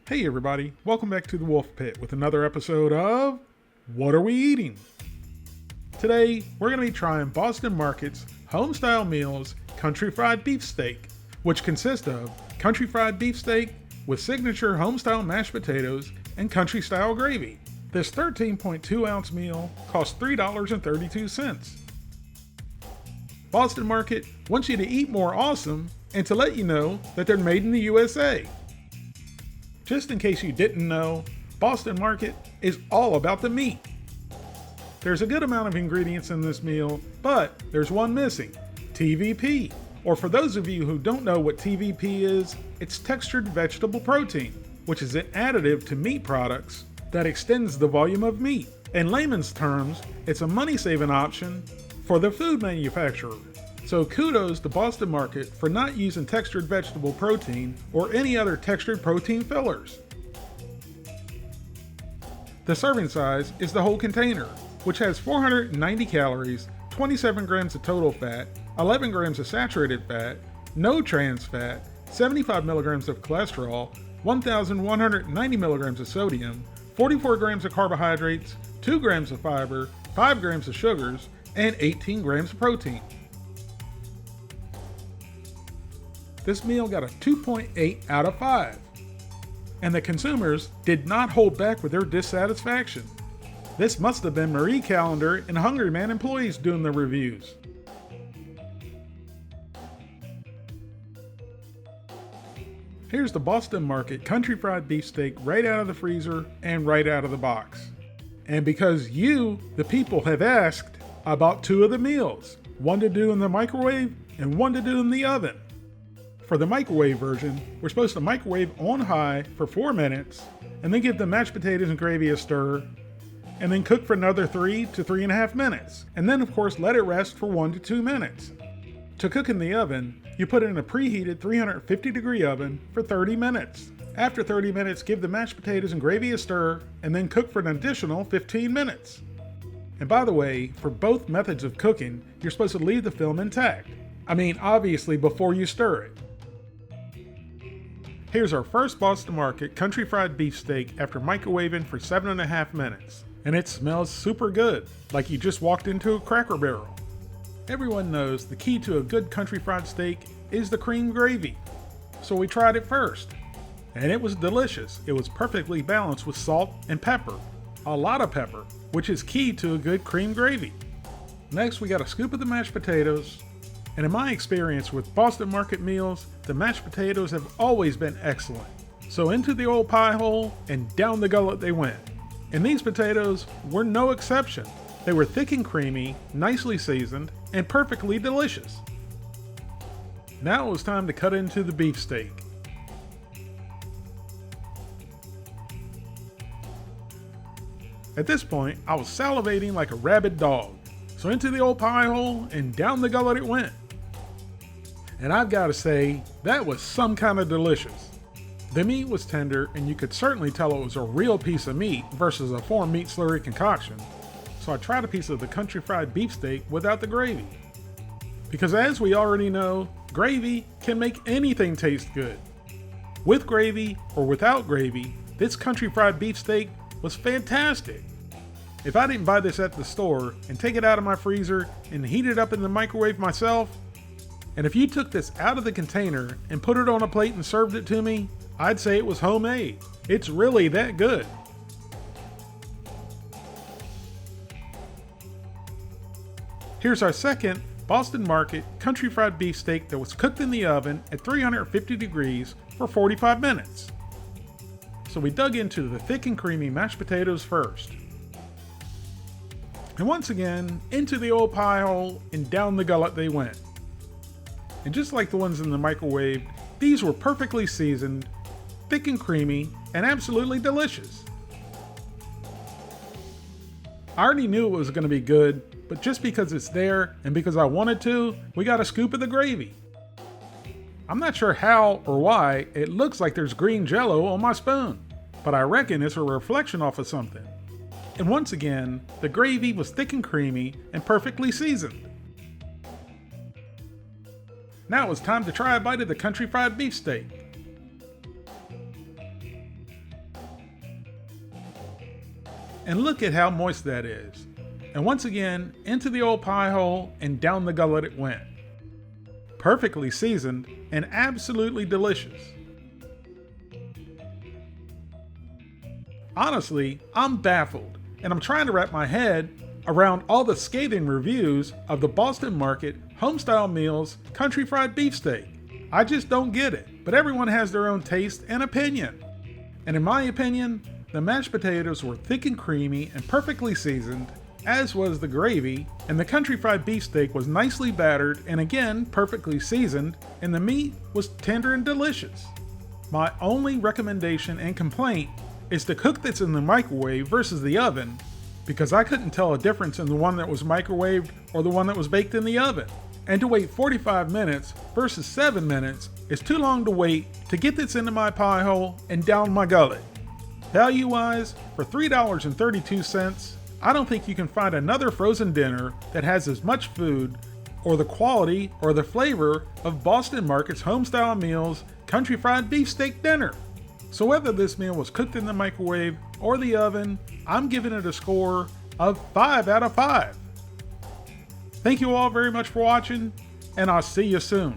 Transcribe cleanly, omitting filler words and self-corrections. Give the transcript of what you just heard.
Hey everybody, welcome back to the Wolf Pit with another episode of What Are We Eating? Today, we're going to be trying Boston Market's Homestyle Meals Country Fried Beef Steak, which consists of country fried beef steak with signature homestyle mashed potatoes and country style gravy. This 13.2 ounce meal costs $3.32. Boston Market wants you to eat more awesome and to let you know that they're made in the USA. Just in case you didn't know, Boston Market is all about the meat. There's a good amount of ingredients in this meal, but there's one missing, TVP. Or for those of you who don't know what TVP is, it's textured vegetable protein, which is an additive to meat products that extends the volume of meat. In layman's terms, it's a money-saving option for the food manufacturer. So kudos to Boston Market for not using textured vegetable protein or any other textured protein fillers. The serving size is the whole container, which has 490 calories, 27 grams of total fat, 11 grams of saturated fat, no trans fat, 75 milligrams of cholesterol, 1,190 milligrams of sodium, 44 grams of carbohydrates, 2 grams of fiber, 5 grams of sugars, and 18 grams of protein. This meal got a 2.8 out of 5. And the consumers did not hold back with their dissatisfaction. This must have been Marie Callender and Hungry Man employees doing the reviews. Here's the Boston Market Country Fried Beef Steak right out of the freezer and right out of the box. And because you, the people, have asked, I bought 2 of the meals, one to do in the microwave and one to do in the oven. For the microwave version, we're supposed to microwave on high for 4 minutes, and then give the mashed potatoes and gravy a stir, and then cook for another 3 to 3.5 minutes, and then of course let it rest for 1 to 2 minutes. To cook in the oven, you put it in a preheated 350 degree oven for 30 minutes. After 30 minutes, give the mashed potatoes and gravy a stir, and then cook for an additional 15 minutes. And by the way, for both methods of cooking, you're supposed to leave the film intact. I mean, obviously before you stir it. Here's our first Boston Market Country Fried Beef Steak after microwaving for 7.5 minutes. And it smells super good, like you just walked into a Cracker Barrel. Everyone knows the key to a good country fried steak is the cream gravy. So we tried it first. And it was delicious. It was perfectly balanced with salt and pepper. A lot of pepper, which is key to a good cream gravy. Next, we got a scoop of the mashed potatoes. And in my experience with Boston Market meals, the mashed potatoes have always been excellent. So into the old pie hole and down the gullet they went. And these potatoes were no exception. They were thick and creamy, nicely seasoned, and perfectly delicious. Now it was time to cut into the beef steak. At this point, I was salivating like a rabid dog. So into the old pie hole and down the gullet it went. And I've got to say, that was some kind of delicious. The meat was tender, and you could certainly tell it was a real piece of meat versus a foreign meat slurry concoction. So I tried a piece of the country fried beef steak without the gravy. Because as we already know, gravy can make anything taste good. With gravy or without gravy, this country fried beef steak was fantastic. If I didn't buy this at the store and take it out of my freezer and heat it up in the microwave myself, and if you took this out of the container and put it on a plate and served it to me, I'd say it was homemade. It's really that good. Here's our second Boston Market Country Fried Beef Steak that was cooked in the oven at 350 degrees for 45 minutes. So we dug into the thick and creamy mashed potatoes first. And once again, into the old pie hole and down the gullet they went. And just like the ones in the microwave, these were perfectly seasoned, thick and creamy, and absolutely delicious. I already knew it was going to be good, but just because it's there and because I wanted to, we got a scoop of the gravy. I'm not sure how or why it looks like there's green jello on my spoon, but I reckon it's a reflection off of something. And once again, the gravy was thick and creamy and perfectly seasoned. Now it was time to try a bite of the country fried beef steak. and look at how moist that is. And once again, into the old pie hole and down the gullet it went. Perfectly seasoned and absolutely delicious. Honestly, I'm baffled, and I'm trying to wrap my head around all the scathing reviews of the Boston Market Homestyle Meals Country Fried Beefsteak. I just don't get it, but everyone has their own taste and opinion. And in my opinion, the mashed potatoes were thick and creamy and perfectly seasoned, as was the gravy, and the country fried beefsteak was nicely battered and again perfectly seasoned, and the meat was tender and delicious. My only recommendation and complaint is to cook this in the microwave versus the oven, because I couldn't tell a difference in the one that was microwaved or the one that was baked in the oven. And to wait 45 minutes versus 7 minutes is too long to wait to get this into my pie hole and down my gullet. Value-wise, for $3.32, I don't think you can find another frozen dinner that has as much food, or the quality, or the flavor of Boston Market's Homestyle Meals Country Fried Beefsteak Dinner. So whether this meal was cooked in the microwave or the oven, I'm giving it a score of 5 out of 5. Thank you all very much for watching, and I'll see you soon.